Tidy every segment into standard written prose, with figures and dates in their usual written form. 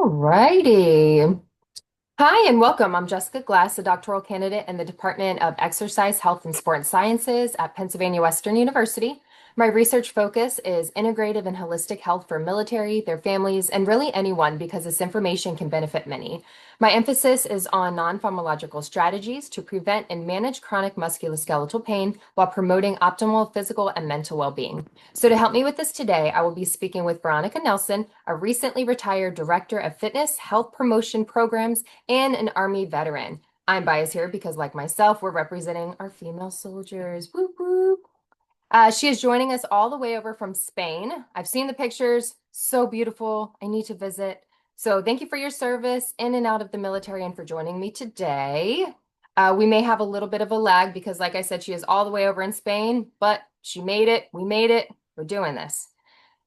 Righty. Hi and welcome. I'm Jessica Glass, a doctoral candidate in the Department of Exercise, Health, and Sport Sciences at Pennsylvania Western University. My research focus is integrative and holistic health for military, their families, and really anyone because this information can benefit many. My emphasis is on non-pharmacological strategies to prevent and manage chronic musculoskeletal pain while promoting optimal physical and mental well-being. So to help me with this today, I will be speaking with Veronica Nelson, a recently retired Director of Fitness, Health Promotion Programs, and an Army veteran. I'm biased here because, like myself, we're representing our female soldiers. Whoop, whoop. She is joining us all the way over from Spain. I've seen the pictures, so beautiful. I need to visit. So, thank you for your service in and out of the military and for joining me today. We may have a little bit of a lag because, like I said, she is all the way over in Spain, but she made it. We made it. We're doing this.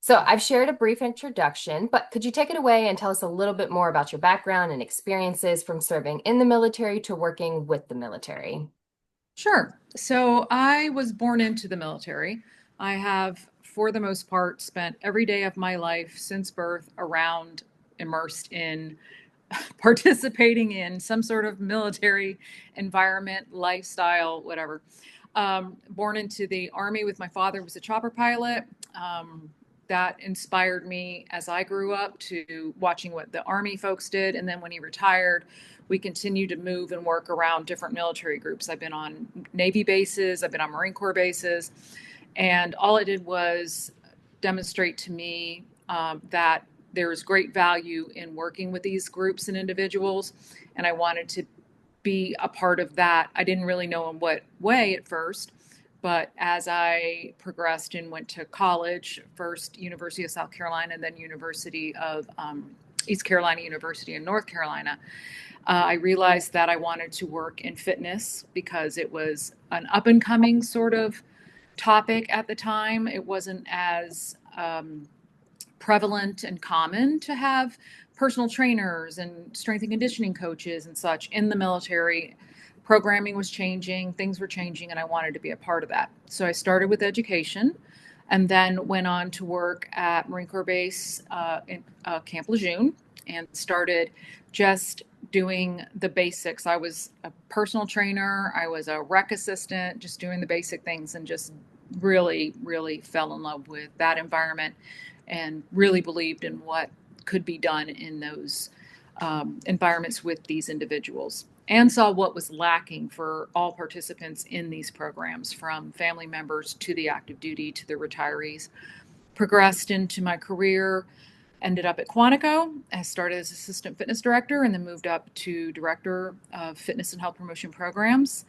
So I've shared a brief introduction, but could you take it away and tell us a little bit more about your background and experiences from serving in the military to working with the military? Sure. So I was born into the military. I have, for the most part, spent every day of my life since birth around immersed in participating in some sort of military environment, lifestyle, whatever. Born into the Army with my father was a chopper pilot. That inspired me as I grew up to watching what the Army folks did. And then when he retired, we continued to move and work around different military groups. I've been on Navy bases, I've been on Marine Corps bases, and all it did was demonstrate to me that there is great value in working with these groups and individuals. And I wanted to be a part of that. I didn't really know in what way at first, but as I progressed and went to college, first University of South Carolina, and then University of East Carolina University in North Carolina, I realized that I wanted to work in fitness because it was an up and coming sort of topic at the time. It wasn't as prevalent and common to have personal trainers and strength and conditioning coaches and such in the military. Programming was changing, things were changing, and I wanted to be a part of that. So I started with education and then went on to work at Marine Corps Base in Camp Lejeune and started just doing the basics. I was a personal trainer, I was a rec assistant, just doing the basic things, and just really, really fell in love with that environment and really believed in what could be done in those environments with these individuals, and saw what was lacking for all participants in these programs, from family members to the active duty to the retirees. Progressed into my career, ended up at Quantico. I started as assistant fitness director and then moved up to director of fitness and health promotion programs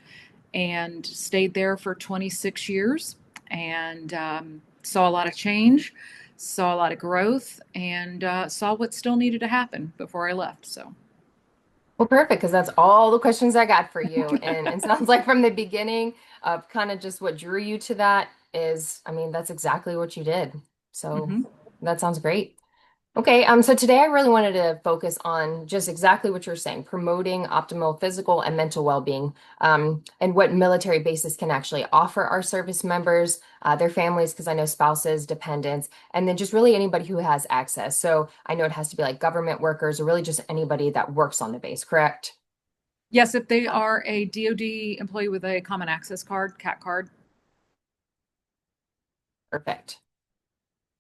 and stayed there for 26 years and saw a lot of change, saw a lot of growth, and saw what still needed to happen before I left. So. Well, perfect, because that's all the questions I got for you. And it sounds like from the beginning of kind of just what drew you to that is, I mean, that's exactly what you did. So Mm-hmm. that sounds great. Okay, so today I really wanted to focus on just exactly what you're saying, promoting optimal physical and mental well-being, and what military bases can actually offer our service members, their families, because I know spouses, dependents, and then just really anybody who has access. So I know it has to be like government workers or really just anybody that works on the base, correct? Yes, if they are a DoD employee with a common access card, CAT card. Perfect.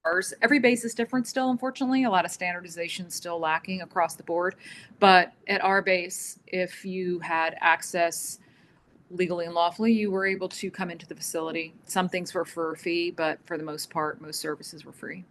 Ours. Every base is different still, unfortunately. A lot of standardization still lacking across the board. But at our base, if you had access legally and lawfully, you were able to come into the facility. Some things were for a fee, but for the most part, most services were free.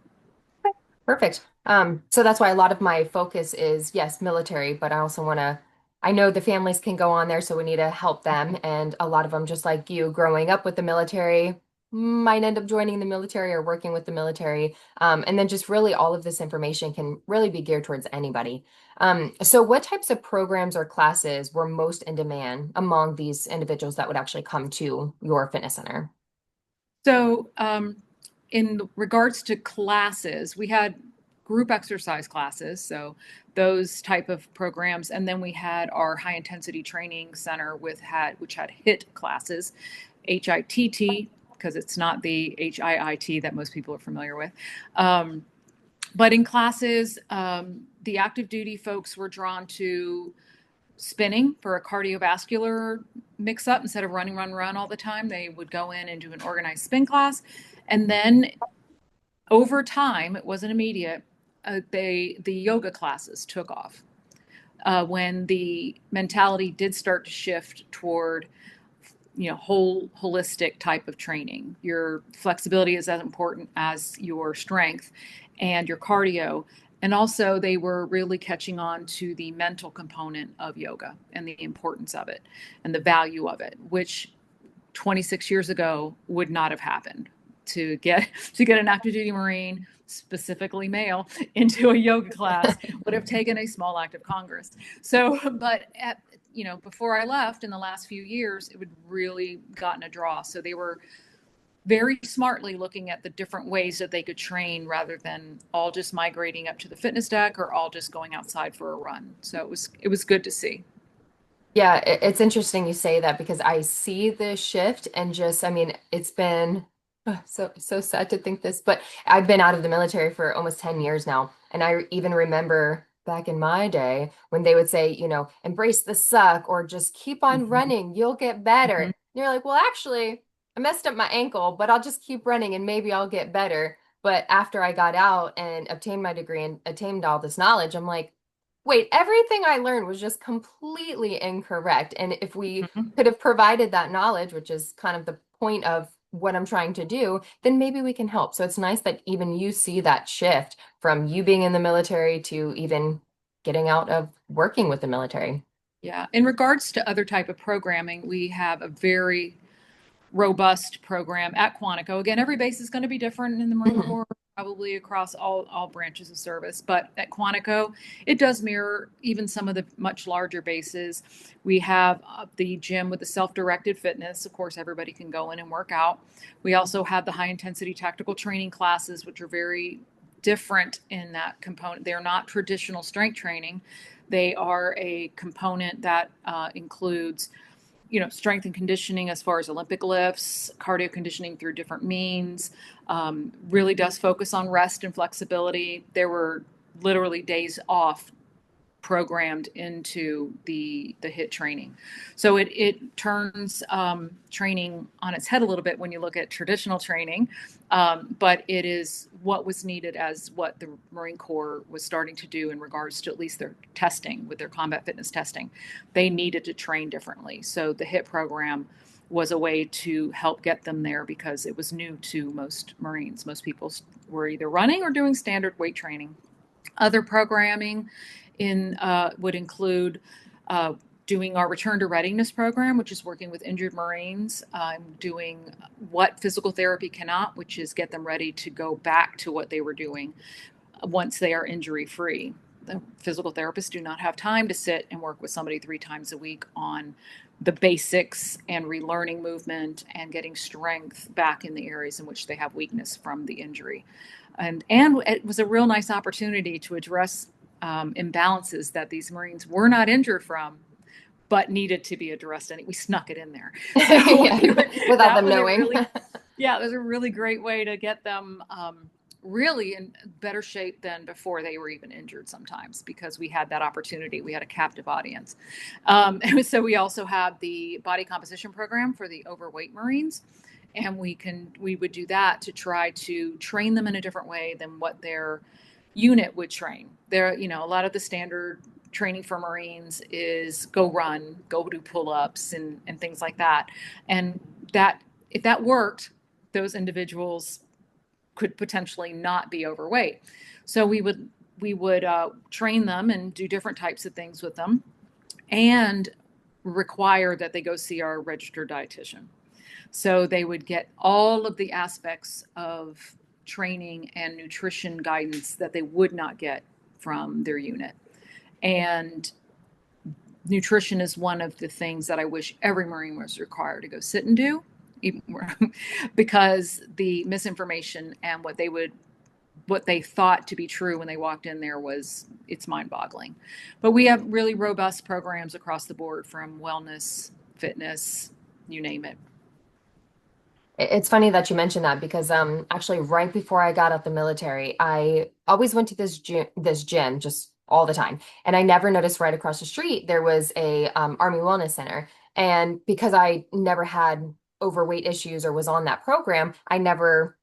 Perfect. So that's why a lot of my focus is, yes, military, but I also want to, I know the families can go on there, so we need to help them. And a lot of them, just like you, growing up with the military, might end up joining the military or working with the military. And then just really all of this information can really be geared towards anybody. So what types of programs or classes were most in demand among these individuals that would actually come to your fitness center? So, in regards to classes, we had group exercise classes, so those type of programs, and then we had our high intensity training center which had HIT classes, HITT, because it's not the HIIT that most people are familiar with. But in classes, the the active duty folks were drawn to spinning for a cardiovascular mix up. Instead of running, run, run all the time, they would go in and do an organized spin class. And then over time, it wasn't immediate, the yoga classes took off when the mentality did start to shift toward holistic type of training. Your flexibility is as important as your strength and your cardio. And also, they were really catching on to the mental component of yoga and the importance of it and the value of it, which 26 years ago would not have happened. To get an active duty Marine, specifically male, into a yoga class would have taken a small act of Congress. So, but before I left in the last few years, it would really gotten a draw. So they were very smartly looking at the different ways that they could train rather than all just migrating up to the fitness deck or all just going outside for a run. So it was good to see. Yeah, it's interesting you say that because I see the shift and just, I mean, it's been so sad to think this, but I've been out of the military for almost 10 years now. And I even remember back in my day when they would say, embrace the suck or just keep on Mhm. running, you'll get better. And Mhm. you're like, well, actually, I messed up my ankle, but I'll just keep running and maybe I'll get better. But after I got out and obtained my degree and attained all this knowledge, I'm like, wait, everything I learned was just completely incorrect. And if we Mhm. could have provided that knowledge, which is kind of the point of what I'm trying to do, then maybe we can help. So it's nice that even you see that shift from you being in the military to even getting out of working with the military. Yeah. In regards to other type of programming, we have a very robust program at Quantico. Again, every base is going to be different in the Marine Mhm. Corps, probably across all branches of service. But at Quantico, it does mirror even some of the much larger bases. We have the gym with the self-directed fitness. Of course, everybody can go in and work out. We also have the high intensity tactical training classes, which are very different in that component. They're not traditional strength training. They are a component that includes strength and conditioning as far as Olympic lifts, cardio conditioning through different means, really does focus on rest and flexibility. There were literally days off programmed into the HIT training. So it turns training on its head a little bit when you look at traditional training, but it is what was needed as what the Marine Corps was starting to do in regards to at least their testing with their combat fitness testing. They needed to train differently. So the HIT program was a way to help get them there because it was new to most Marines. Most people were either running or doing standard weight training. Other programming would include doing our return to readiness program, which is working with injured Marines, doing what physical therapy cannot, which is get them ready to go back to what they were doing once they are injury free. The physical therapists do not have time to sit and work with somebody 3 times a week on the basics and relearning movement and getting strength back in the areas in which they have weakness from the injury. And it was a real nice opportunity to address imbalances that these Marines were not injured from, but needed to be addressed. And we snuck it in there. So Yeah, without that them was a knowing. really, yeah, it was a really great way to get them really in better shape than before they were even injured sometimes because we had that opportunity. We had a captive audience. So we also have the body composition program for the overweight Marines. And we would do that to try to train them in a different way than what their unit would train. A lot of the standard training for Marines is go run, go do pull-ups and things like that. And that if that worked, those individuals could potentially not be overweight. So we would train them and do different types of things with them and require that they go see our registered dietitian. So they would get all of the aspects of training and nutrition guidance that they would not get from their unit. And nutrition is one of the things that I wish every Marine was required to go sit and do, because the misinformation and what they thought to be true when they walked in there it's mind-boggling. But we have really robust programs across the board from wellness, fitness, you name it. It's funny that you mentioned that because actually right before I got out the military, I always went to this gym just all the time. And I never noticed right across the street there was a Army Wellness Center. And because I never had overweight issues or was on that program, I never,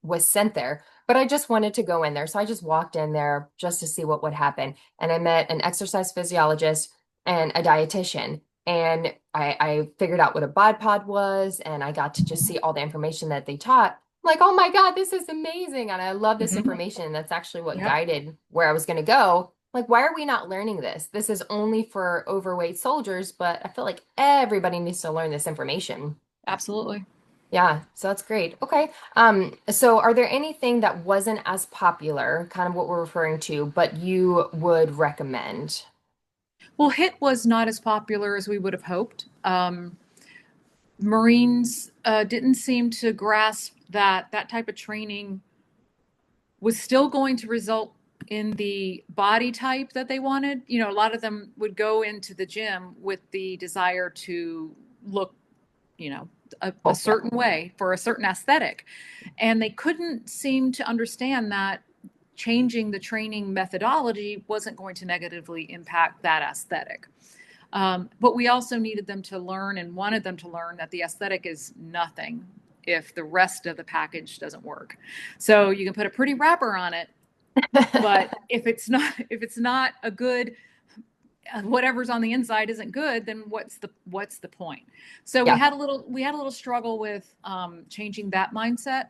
was sent there. But I just wanted to go in there. So I just walked in there just to see what would happen. And I met an exercise physiologist and a dietitian. And I figured out what a bod pod was, and I got to just see all the information that they taught. I'm like, oh my God, this is amazing. And I love this Hmm. information. That's actually what Yep, guided where I was going to go. Like, why are we not learning this? This is only for overweight soldiers, but I feel like everybody needs to learn this information. absolutely. Yeah, so that's great. Okay. So are there anything that wasn't as popular, kind of what we're referring to, but you would recommend? Well, HIT was not as popular as we would have hoped. Marines didn't seem to grasp that that type of training was still going to result in the body type that they wanted. You know, a lot of them would go into the gym with the desire to look, you know, a Oh, yeah. certain way for a certain aesthetic. And they couldn't seem to understand that changing the training methodology wasn't going to negatively impact that aesthetic. But we also needed them to learn and wanted them to learn that the aesthetic is nothing if the rest of the package doesn't work. So you can put a pretty wrapper on it, but if it's not a good whatever's on the inside isn't good, then what's the point? So we Yeah. had a little struggle with changing that mindset.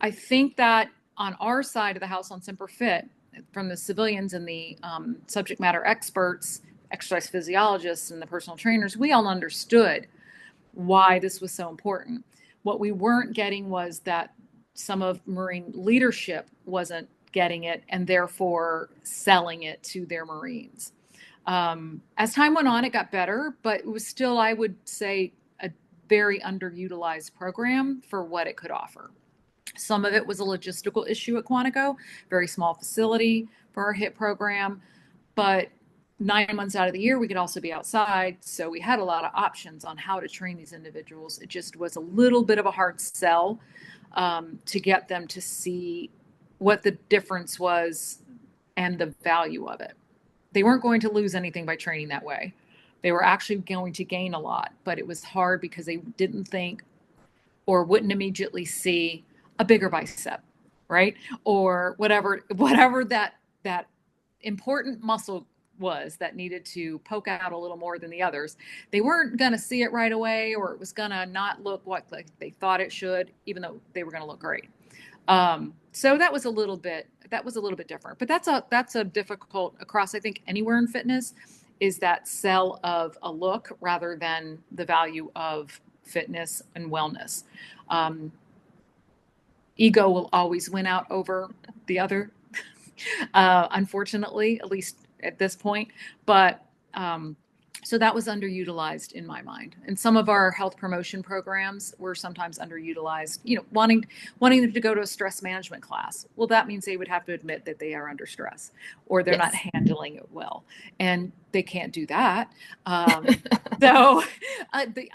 I think that on our side of the house on Semper Fit, from the civilians and the subject matter experts, exercise physiologists, and the personal trainers, we all understood why this was so important. What we weren't getting was that some of Marine leadership wasn't getting it and therefore selling it to their Marines. As time went on, it got better, but it was still, I would say, a very underutilized program for what it could offer. Some of it was a logistical issue at Quantico, very small facility for our HIT program, but 9 months out of the year, we could also be outside. So we had a lot of options on how to train these individuals. It just was a little bit of a hard sell to get them to see what the difference was and the value of it. They weren't going to lose anything by training that way. They were actually going to gain a lot, but it was hard because they didn't think or wouldn't immediately see a bigger bicep, right? Or whatever that important muscle was that needed to poke out a little more than the others. They weren't going to see it right away, or it was going to not look like they thought it should, even though they were going to look great. So that was a little bit different, but that's a difficult across, I think, anywhere in fitness, is that sell of a look rather than the value of fitness and wellness. Um, Ego will always win out over the other, unfortunately, at least at this point. But so that was underutilized in my mind. And some of our health promotion programs were sometimes underutilized. You know, wanting them to go to a stress management class. Well, that means they would have to admit that they are under stress or they're not Yes. handling it well, and they can't do that. So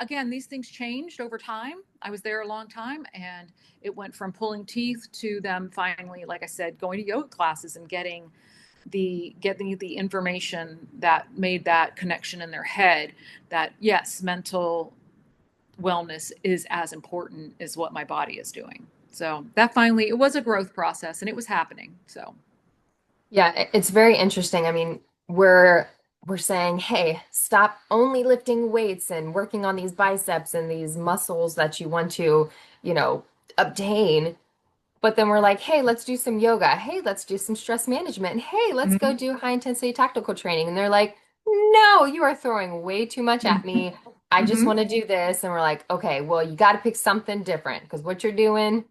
again, these things changed over time. I was there a long time, and it went from pulling teeth to them finally, like I said, going to yoga classes and getting the information that made that connection in their head, that yes, mental wellness is as important as what my body is doing. So that finally, it was a growth process and it was happening. So Yeah, it's very interesting. I mean, we're saying, hey, stop only lifting weights and working on these biceps and these muscles that you want to, you know, obtain. But then we're like, hey, let's do some yoga. Hey, let's do some stress management. Hey, let's go mhm, do high intensity tactical training. And they're like, no, you are throwing way too much at mhm, me. I just mhm. want to do this. And we're like, okay, well, you got to pick something different because what you're doing,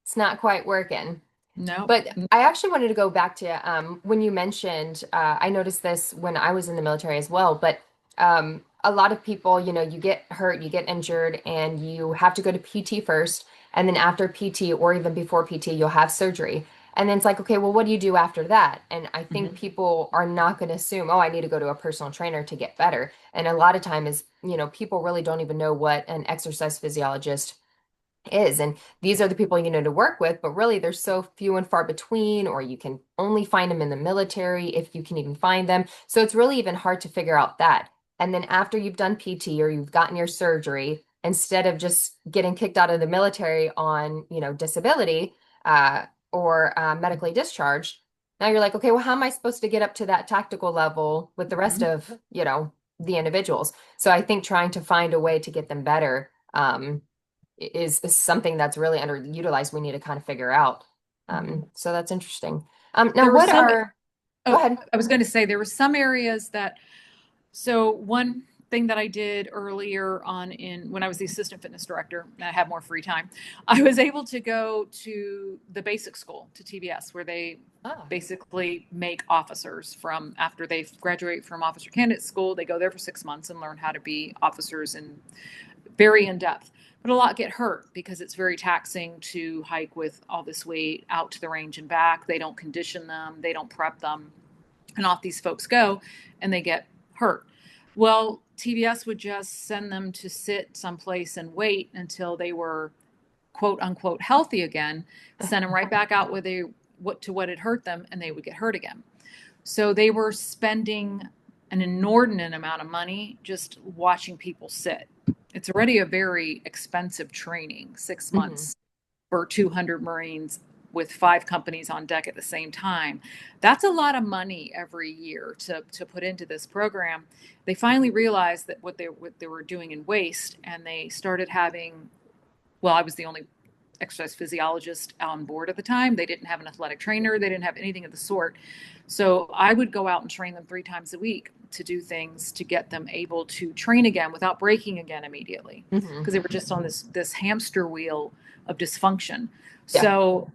it's not quite working. No. But I actually wanted to go back to when you mentioned, I noticed this when I was in the military as well, but a lot of people, you get hurt, you get injured, and you have to go to PT first. And then after PT or even before PT, you'll have surgery. And then it's like, okay, well, what do you do after that? And I think Mhm. people are not going to assume, oh, I need to go to a personal trainer to get better. And a lot of time is, people really don't even know what an exercise physiologist is. And these are the people you know to work with, but really they're so few and far between, or you can only find them in the military if you can even find them. So it's really even hard to figure out that. And then after you've done PT or you've gotten your surgery, instead of just getting kicked out of the military on, disability or medically discharged, now you're like, okay, well, how am I supposed to get up to that tactical level with the rest Mhm. of, the individuals? So I think trying to find a way to get them better is something that's really underutilized. We need to kind of figure out. Mhm. So that's interesting. Now, There were what some, are, go oh, ahead. I was going to say there were some areas that, so one thing that I did earlier on in when I was the assistant fitness director, and I had more free time, I was able to go to the basic school, to TBS, where they Ah, basically make officers from after they graduate from officer candidate school. They go there for 6 months and learn how to be officers in very in depth. But a lot get hurt because it's very taxing to hike with all this weight out to the range and back. They don't condition them, they don't prep them, and off these folks go and they get hurt. Well, TBS would just send them to sit someplace and wait until they were quote unquote healthy again, send them right back out where they what had hurt them, and they would get hurt again. So they were spending an inordinate amount of money just watching people sit. It's already a very expensive training, six mhm. months for 200 Marines with 5 companies on deck at the same time. That's a lot of money every year to put into this program. They finally realized that what they were doing in waste, and they started having, well, I was the only exercise physiologist on board at the time. They didn't have an athletic trainer, they didn't have anything of the sort. So I would go out and train them 3 times a week to do things to get them able to train again without breaking again immediately, Mhm. because they were just on this hamster wheel of dysfunction. Yeah, So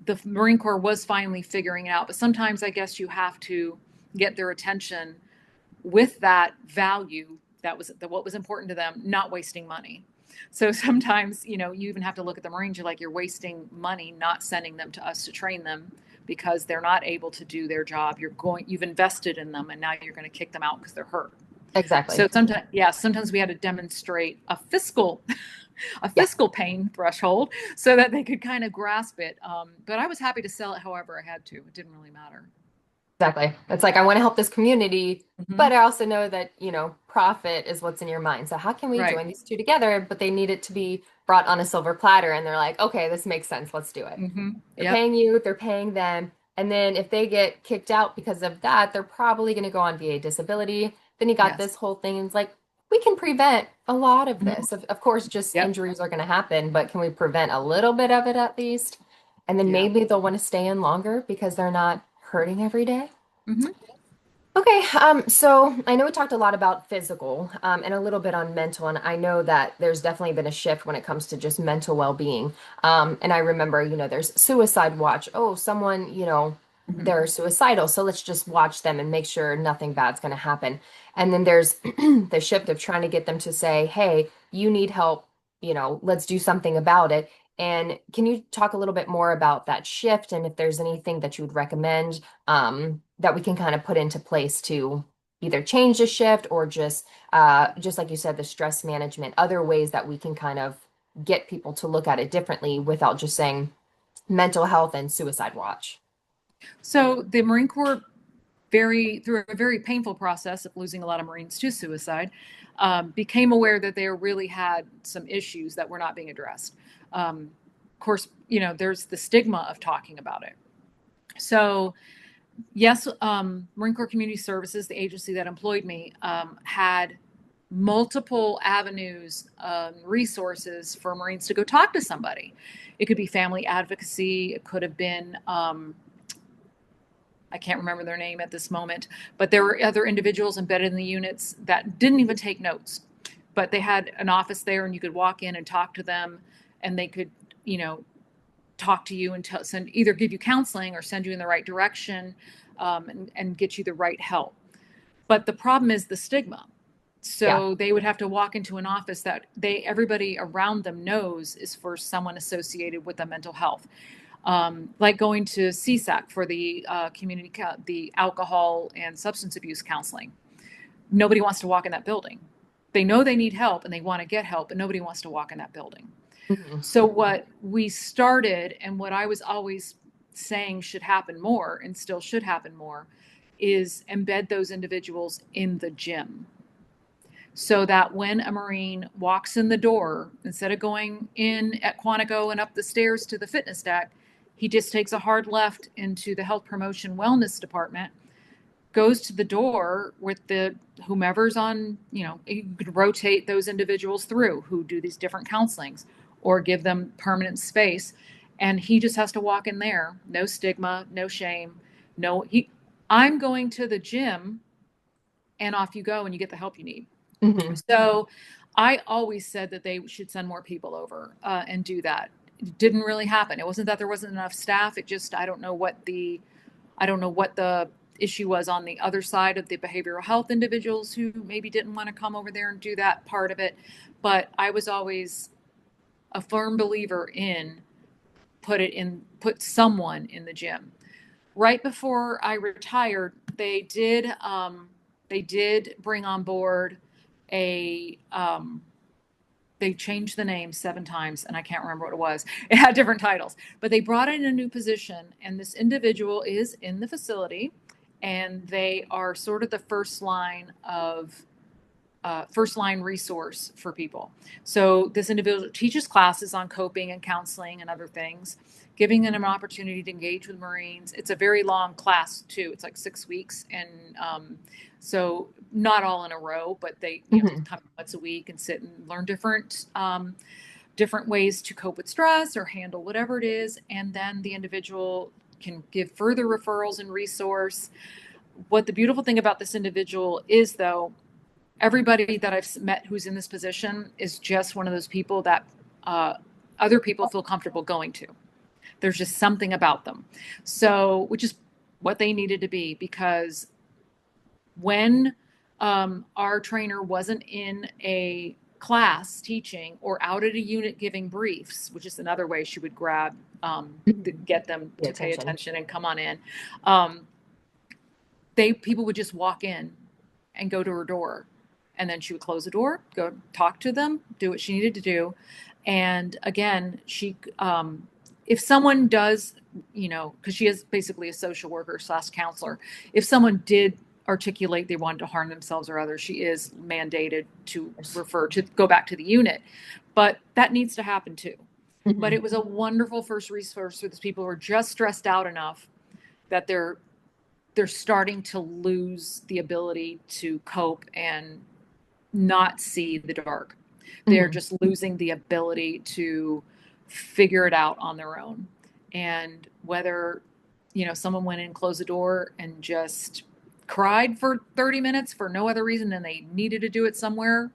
the Marine Corps was finally figuring it out, but sometimes I guess you have to get their attention with that value what was important to them, not wasting money. So sometimes, you even have to look at the Marines. You're like, you're wasting money not sending them to us to train them because they're not able to do their job. You've invested in them, and now you're going to kick them out because they're hurt. exactly. So sometimes, yeah, sometimes we had to demonstrate a fiscal a Yeah. fiscal pain threshold so that they could kind of grasp it. But I was happy to sell it however I had to. It didn't really matter. Exactly. It's like I want to help this community, Hmm. but I also know that, profit is what's in your mind. So how can we Right. join these two together? But they need it to be brought on a silver platter. And they're like, okay, this makes sense. Let's do it. Hmm. They're Yep. paying you, they're paying them. And then if they get kicked out because of that, they're probably going to go on VA disability. Then you got Yes. this whole thing. And it's like, we can prevent a lot of Mhm. this. Of course, just Yep. injuries are going to happen, but can we prevent a little bit of it at least? And then Yeah. maybe they'll want to stay in longer because they're not hurting every day. Hmm. Okay, so I know we talked a lot about physical, and a little bit on mental, and I know that there's definitely been a shift when it comes to just mental well-being. And I remember, there's suicide watch. Oh, someone, Hmm. they're suicidal, so let's just watch them and make sure nothing bad's going to happen. And then there's the shift of trying to get them to say, hey, you need help, let's do something about it. And can you talk a little bit more about that shift and if there's anything that you would recommend? That we can kind of put into place to either change the shift or just like you said, the stress management, other ways that we can kind of get people to look at it differently without just saying mental health and suicide watch. So the Marine Corps, through a very painful process of losing a lot of Marines to suicide, became aware that they really had some issues that were not being addressed. Of course, there's the stigma of talking about it. So yes, Marine Corps Community Services, the agency that employed me, had multiple avenues, resources for Marines to go talk to somebody. It could be family advocacy. It could have been, I can't remember their name at this moment, but there were other individuals embedded in the units that didn't even take notes, but they had an office there and you could walk in and talk to them, and they could, you know, talk to you and send either give you counseling or send you in the right direction, and get you the right help. But the problem is the stigma. Yeah. So they would have to walk into an office that everybody around them knows is for someone associated with a mental health, like going to CSAC for the the alcohol and substance abuse counseling. Nobody wants to walk in that building. they know they need help and they want to get help, but nobody wants to walk in that building. Mhm. So what we started, and what I was always saying should happen more and still should happen more, is embed those individuals in the gym, so that when a Marine walks in the door, instead of going in at Quantico and up the stairs to the fitness deck, he just takes a hard left into the health promotion wellness department, goes to the door with the whomever's on, you could rotate those individuals through who do these different counselings or give them permanent space. And he just has to walk in there. No stigma, no shame. I'm going to the gym, and off you go and you get the help you need. Mhm. So I always said that they should send more people over and do that. It didn't really happen. It wasn't that there wasn't enough staff. It just, I don't know what the issue was on the other side of the behavioral health individuals who maybe didn't want to come over there and do that part of it. But I was always a firm believer in put someone in the gym. Right before I retired, they did bring on board a they changed the name 7 times and I can't remember what it was. It had different titles, but they brought in a new position, and this individual is in the facility, and they are sort of the first line resource for people. So this individual teaches classes on coping and counseling and other things, giving them an opportunity to engage with Marines. It's a very long class too. It's like 6 weeks, and so not all in a row, but they Mhm. come once a week and sit and learn different ways to cope with stress or handle whatever it is, and then the individual can give further referrals and resource. What the beautiful thing about this individual is, though, everybody that I've met who's in this position is just one of those people that other people feel comfortable going to. There's just something about them. So, which is what they needed to be, because when our trainer wasn't in a class teaching or out at a unit giving briefs, which is another way she would Mhm. get them Pay to pay attention. attention and come on in. Um, people would just walk in and go to her door, and then she would close the door, go talk to them, do what she needed to do. And again, if someone does, because she is basically a social worker slash counselor, if someone did articulate they wanted to harm themselves or others, she is mandated to refer to go back to the unit. But that needs to happen too. But Mhm. it was a wonderful first resource for these people who are just stressed out enough that they're starting to lose the ability to cope and not see the dark. They're Mhm. just losing the ability to figure it out on their own. And whether, someone went in, closed the door, and just cried for 30 minutes for no other reason than they needed to do it somewhere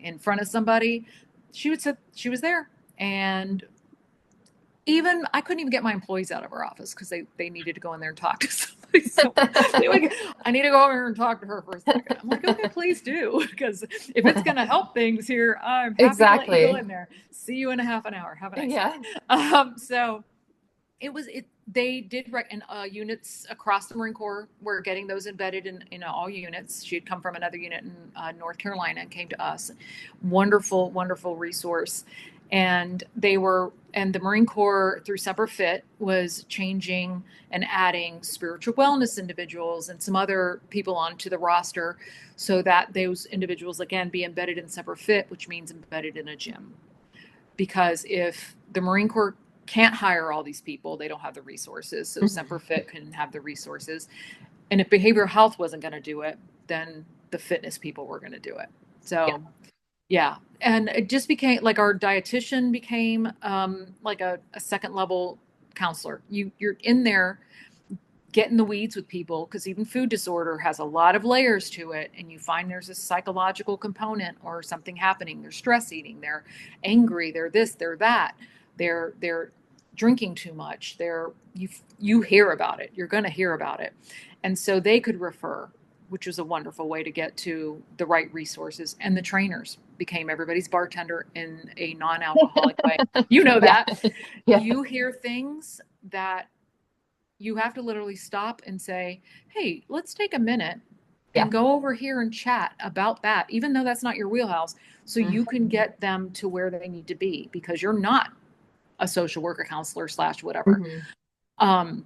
in front of somebody, she would say she was there. And even I couldn't even get my employees out of our office because they needed to go in there and talk to somebody. So they like, I need to go over here and talk to her for a second. I'm like, okay, please do, because if it's going to help things here, I'm happy to let you go Exactly. in there. See you in a half an hour. Have a nice day. Yeah. So it was it. They did and units across the Marine Corps were getting those embedded in all units. She had come from another unit in North Carolina and came to us. Wonderful, wonderful resource. And the Marine Corps through Semper Fit was changing and adding spiritual wellness individuals and some other people onto the roster, so that those individuals again be embedded in Semper Fit, which means embedded in a gym. Because if the Marine Corps can't hire all these people, they don't have the resources. So Semper Mhm. Fit can have the resources. And if behavioral health wasn't going to do it, then the fitness people were going to do it. Yeah. So yeah. And it just became like our dietitian became like a second level counselor. You're in there get in the weeds with people, because even food disorder has a lot of layers to it, and you find there's a psychological component or something happening. They're stress eating, they're angry, they're this, they're that, they're drinking too much, you hear about it, you're going to hear about it. And so they could refer, which was a wonderful way to get to the right resources. And the trainers became everybody's bartender in a non-alcoholic way. Yeah. That Yeah. you hear things that you have to literally stop and say, hey, let's take a minute Yeah. and go over here and chat about that, even though that's not your wheelhouse, so you can get them to where they need to be because you're not a social worker, counselor slash whatever. Mm-hmm. Um,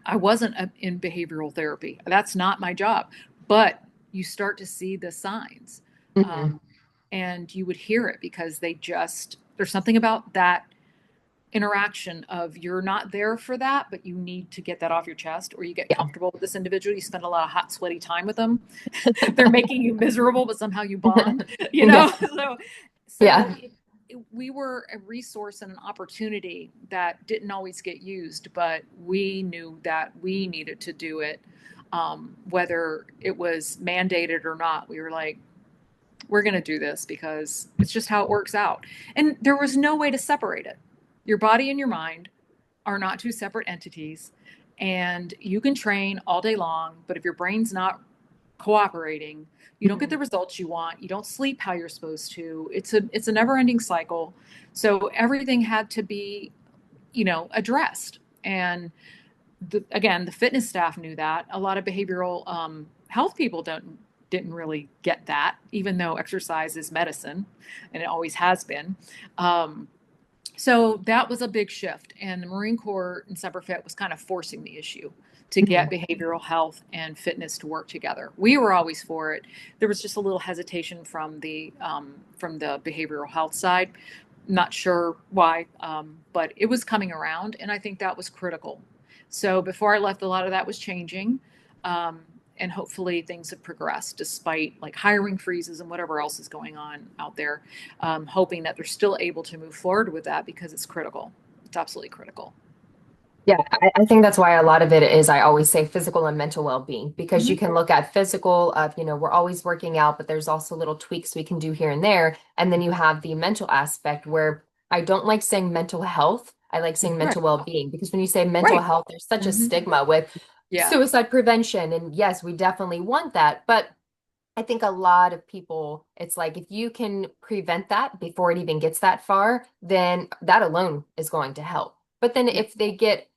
I wasn't in behavioral therapy. That's not my job, but you start to see the signs, Hmm. um, and you would hear it because there's something about that interaction of you're not there for that, but you need to get that off your chest, or you get Yeah. comfortable with this individual. You spend a lot of hot, sweaty time with them. They're making you miserable, but somehow you bond, you Yeah. know? So Yeah. we were a resource and an opportunity that didn't always get used, but we knew that we needed to do it. Whether it was mandated or not, we were like, we're going to do this because it's just how it works out. And there was no way to separate it. Your body and your mind are not two separate entities. And you can train all day long, but if your brain's not cooperating, you don't get Mhm. the results you want. You don't sleep how you're supposed to. It's a never-ending cycle. So everything had to be, addressed. And again, the fitness staff knew that. A lot of behavioral health people didn't really get that, even though exercise is medicine, and it always has been. Um, so that was a big shift, and the Marine Corps and Semperfit was kind of forcing the issue to get Mhm. behavioral health and fitness to work together. We were always for it. There was just a little hesitation from the behavioral health side. Not sure why, but it was coming around, and I think that was critical. So before I left, a lot of that was changing, um, and hopefully things have progressed despite like hiring freezes and whatever else is going on out there. Hoping that they're still able to move forward with that because it's critical. It's absolutely critical. Yeah, I think that's why a lot of it is I always say physical and mental well-being because you Hmm. can look at physical of, we're always working out, but there's also little tweaks we can do here and there. And then you have the mental aspect where I don't like saying mental health. I like saying Right. mental well-being because when you say mental Right. health, there's such a Hmm. stigma with Yeah. suicide prevention. And yes, we definitely want that. But I think a lot of people, it's like if you can prevent that before it even gets that far, then that alone is going to help. But then Yeah. if they get,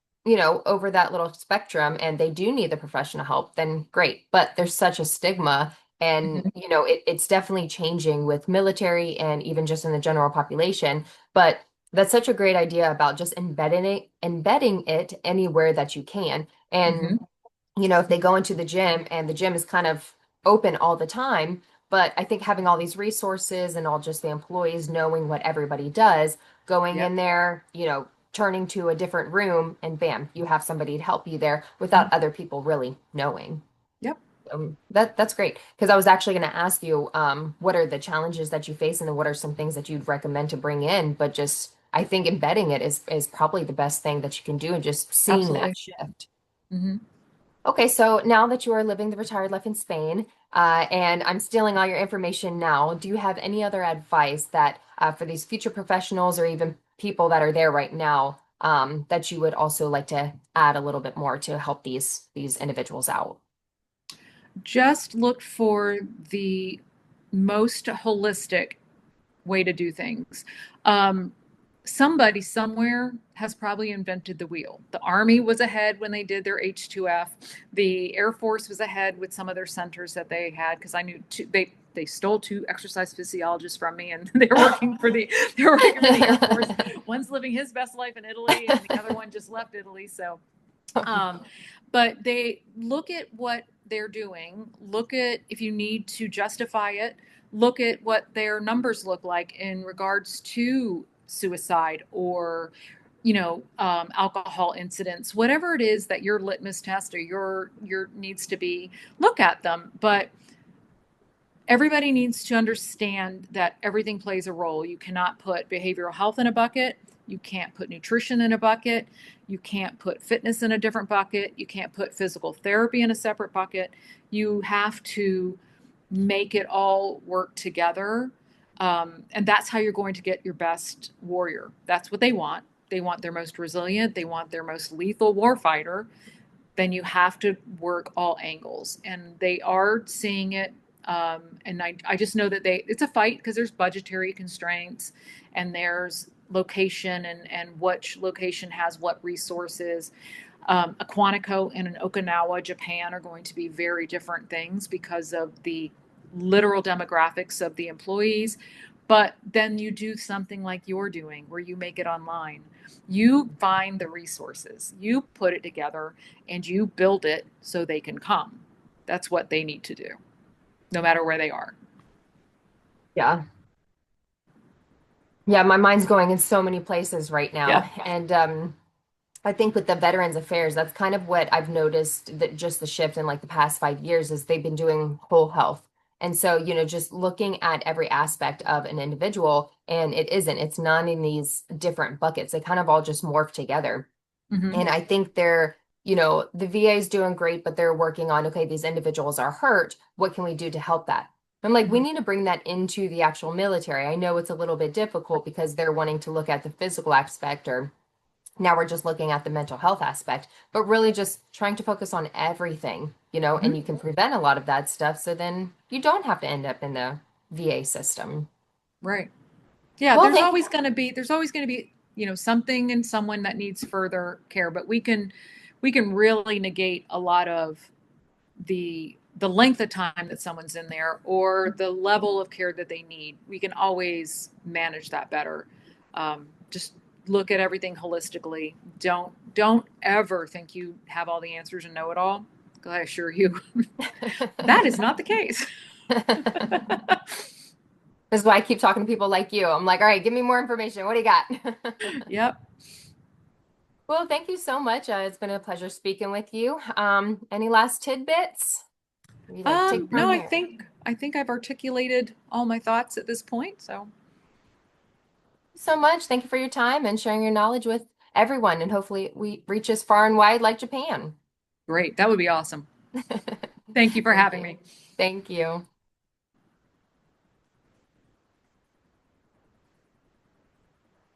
over that little spectrum and they do need the professional help, then great. But there's such a stigma and, Hmm. it's definitely changing with military and even just in the general population. But that's such a great idea about just embedding it anywhere that you can. And Hmm. if they go into the gym and the gym is kind of open all the time, but I think having all these resources and all just the employees knowing what everybody does, going Yep. in there, turning to a different room and bam, you have somebody to help you there Mhm. without other people really knowing. Yep. That's great because I was actually going to ask you, what are the challenges that you face and then what are some things that you'd recommend to bring in? But just I think embedding it is probably the best thing that you can do and just seeing that Absolutely. shift. Hmm. Okay, so now that you are living the retired life in Spain, and I'm stealing all your information now, do you have any other advice that for these future professionals or even people that are there right now, that you would also like to add a little bit more to help these individuals out? Just look for the most holistic way to do things. Um, Somebody somewhere has probably invented the wheel. The Army was ahead when they did their H2F. The Air Force was ahead with some of their centers that they had because I knew they stole two exercise physiologists from me, and they're working for the Air Force. One's living his best life in Italy, and the other one just left Italy. So um, but they look at what they're doing, look at if you need to justify it, look at what their numbers look like in regards to suicide or alcohol incidents, whatever it is that your litmus test or your needs to be, look at them. But everybody needs to understand that everything plays a role. You cannot put behavioral health in a bucket. You can't put nutrition in a bucket. You can't put fitness in a different bucket. You can't put physical therapy in a separate bucket. You have to make it all work together. And that's how you're going to get your best warrior. That's what they want. They want their most resilient, they want their most lethal warfighter. Then you have to work all angles. And they are seeing it. And I just know that it's a fight because there's budgetary constraints and there's location and which location has what resources. A Quantico and an Okinawa, Japan, are going to be very different things because of the literal demographics of the employees. But then you do something like you're doing, where you make it online. You find the resources, you put it together, and you build it so they can come. That's what they need to do, no matter where they are. Yeah. Yeah, my mind's going in so many places right now. Yep. And I think with the Veterans Affairs, that's kind of what I've noticed that just the shift in like the past 5 years is they've been doing whole health. And so, just looking at every aspect of an individual, and it's not in these different buckets. They kind of all just morph together. Hmm. And I think the VA is doing great, but they're working on, okay, these individuals are hurt. What can we do to help that? I'm like, we Hmm. need to bring that into the actual military. I know it's a little bit difficult because they're wanting to look at the physical aspect, or now we're just looking at the mental health aspect, but really just trying to focus on everything, and Hmm. you can prevent a lot of that stuff. So then you don't have to end up in the VA system. Right. Yeah, Well, thank you. there's always going to be, something in someone that needs further care, but we can really negate a lot of the length of time that someone's in there or the level of care that they need. We can always manage that better. Just look at everything holistically. Don't ever think you have all the answers and know it all. 'Cause I assure you, that is not the case. This is why I keep talking to people like you. I'm like, all right, give me more information. What do you got? Yep. Well, thank you so much. It's been a pleasure speaking with you. Any last tidbits? You'd like to take No, from I here? think I think I've articulated all my thoughts at this point. So So much. Thank you for your time and sharing your knowledge with everyone. And hopefully we reach as far and wide like Japan. great. That would be awesome. Thank you for Thank having you. me. Thank you.